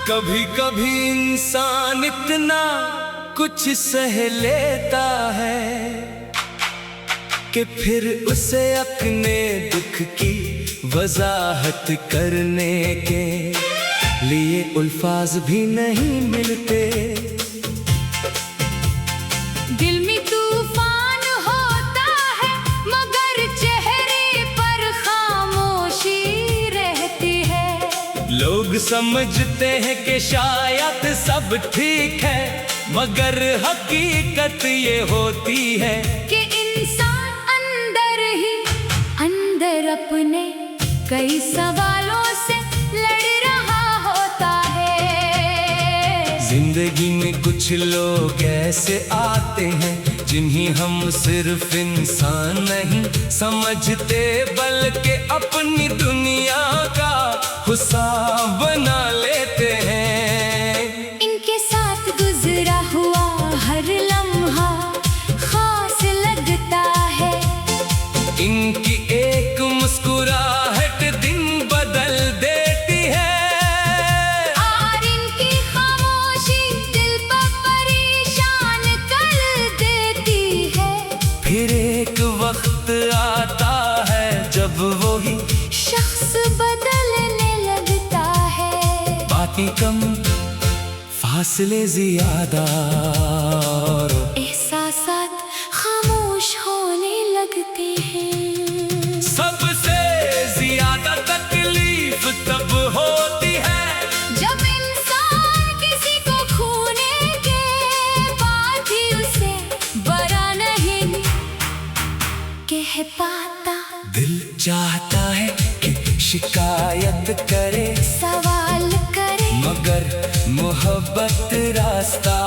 कभी कभी इंसान इतना कुछ सह लेता है कि फिर उसे अपने दुख की वजाहत करने के लिए अल्फाज भी नहीं मिलते। दिल में तूफान होता है मगर चेहरे पर खामोशी रहती है। लोग समझते हैं कि शायद सब ठीक है मगर हकीकत ये होती है कि इंसान अंदर अपने कई सवालों से लड़ रहा होता है। जिंदगी में कुछ लोग ऐसे आते हैं जिन्हें हम सिर्फ इंसान नहीं समझते बल्कि अपनी दुनिया का हिस्सा बना लेते हैं। इनके साथ गुजरा हुआ हर लम्हा खास लगता है। इनकी एक मुस्कुराहट दिन बदल देती है और इनकी खामोशी दिल पर परेशान कर देती है। फिर एक वक्त आता है जब वही शख्स बदलने लगता है। बातें कम फासले ज्यादा और एहसासात खामोश होने लगते हैं। सबसे ज्यादा तकलीफ तब होती है जब इंसान किसी को खोने के बाद भी उसे बरा नहीं कह पाता। दिल चाहता है कि शिकायत करे सवाल करे मगर मोहब्बत रास्ता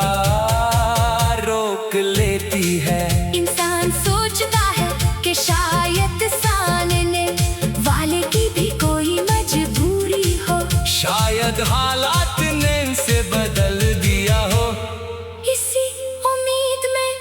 रोक लेती है। इंसान सोचता है कि शायद सामने वाले की भी कोई मजबूरी हो। शायद हालात ने उसे बदल दिया हो। इसी उम्मीद में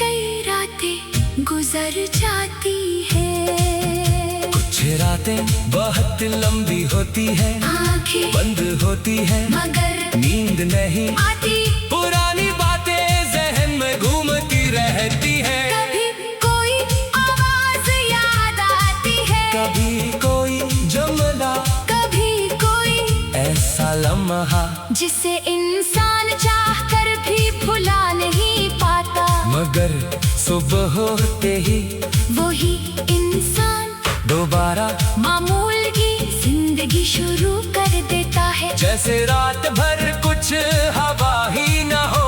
कई रातें गुजर जाती है। कुछ रातें बहुत लंबी होती है आंखें बंद होती है मगर नींद नहीं आती। पुरानी बातें जहन में घूमती रहती है। कभी कोई आवाज याद आती है। कभी कोई जुमला कभी कोई ऐसा लम्हा जिसे इंसान चाह कर भी भुला नहीं पाता। मगर सुबह होते ही वही इंसान दोबारा मामूल की जिंदगी शुरू कर देता है। जैसे रात भर कुछ हवा ही न हो।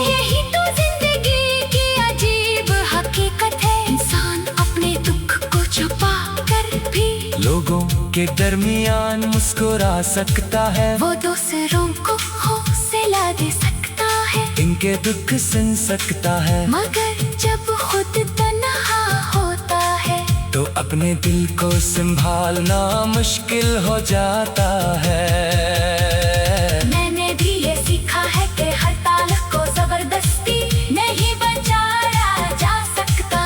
यही तो जिंदगी की अजीब हकीकत है। इंसान अपने दुख को छुपा कर भी लोगों के दरमियान मुस्कुरा सकता है। वो दूसरों को हौसला दे सकता है। इनके दुख सुन सकता है मगर जब खुद तन्हा होता है तो अपने दिल को संभालना मुश्किल हो जाता है। मैंने भी ये सीखा है कि हर ताल्लुक को जबरदस्ती नहीं बचाया जा सकता।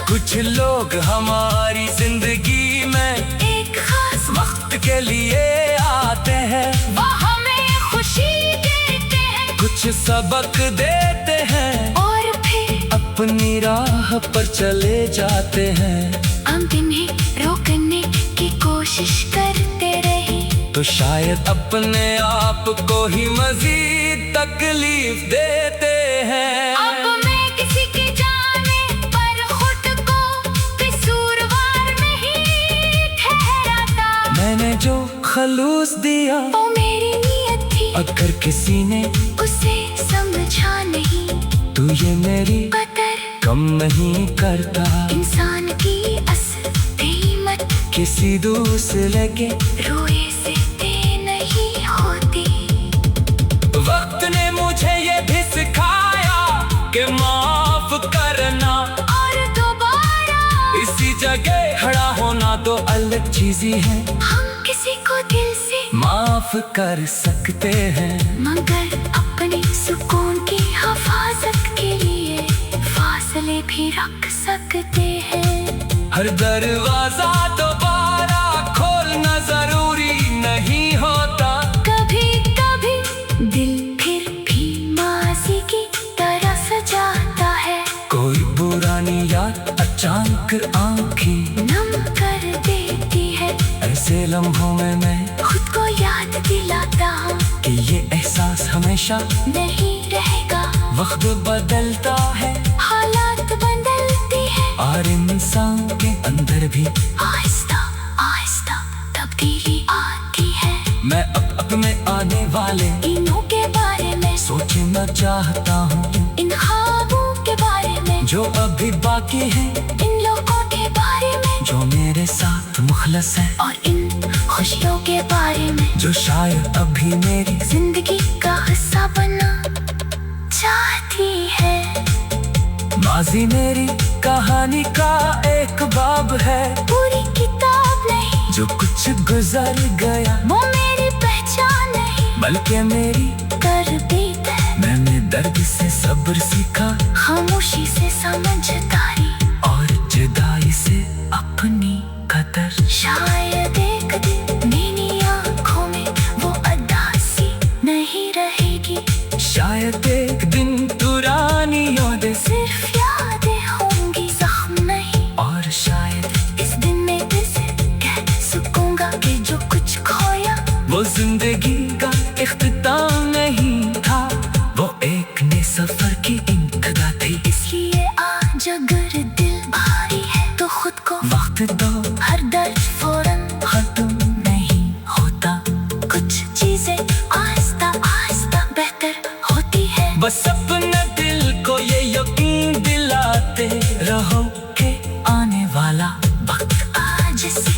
कुछ लोग हमारी जिंदगी में एक खास वक्त के लिए आते हैं। वो हमें खुशी देते हैं कुछ सबक देते हैं और फिर अपनी राह पर चले जाते हैं। हम इन्हें रोकने की कोशिश करते रहे तो शायद अपने आप को ही मजीद तकलीफ देते हैं। अब मैं किसी की जाने पर खुद को कसूरवार नहीं ठहराता। मैंने जो खलूस दिया वो मेरी नीयत थी अगर किसी ने उसे समझा नहीं तो ये मेरी कदर कम नहीं करता। इंसान की असल कीमत किसी दूसरे के रोए से तय नहीं होती। वक्त ने मुझे ये भी सिखाया कि माफ करना और दोबारा इसी जगह खड़ा होना तो अलग चीज ही है। हम किसी को दिल से माफ कर सकते हैं मगर अपने सुकून की हिफाजत के लिए फासले भी रख सकते हैं। हर दरवाजा दोबारा खोलना जरूरी नहीं होता। कभी के लम्हों में मैं खुद को याद दिलाता हूँ कि ये एहसास हमेशा नहीं रहेगा। वक्त बदलता है, हालात बदलती है और इंसान के अंदर भी आहिस्ता आहिस्ता तब्दीली आती है। मैं अब में आने वाले इनों के बारे में सोचना चाहता हूँ, इन ख्वाबों के बारे में जो अभी बाकी है, इन लोगों के बारे में जो मेरे साथ मुखलस है, और इन खुशियों के बारे में जो शायद अभी मेरी जिंदगी का हिस्सा बनना चाहती है। माजी मेरी कहानी का एक बाब है, पूरी किताब नहीं जो कुछ गुजर गया, वो मेरी पहचान नहीं बल्कि मेरी तरबीत है। मैंने दर्द से सब्र सीखा, खामोशी से समझदारी, और जुदाई से अपनी कदर। शायद एक दिन मेरी आँखों में वो अदासी नहीं रहेगी, शायद एक दिन पुरानी यादें सिर्फ यादें होंगी, जख्म नहीं। और शायद इस दिन में दिल से कह सकूंगा कि जो कुछ खोया वो जिंदगी का इख्तिताम नहीं था, वो एक नए सफर की इंतहा थी। इसलिए आज अगर दिल भारी है तो खुद को वक्त दो, हर दर्द फौरन खत्म नहीं होता, कुछ चीजें आहिस्ता आहिस्ता बेहतर होती है। बस अपने दिल को ये यकीन दिलाते रहो कि आने वाला वक्त आज से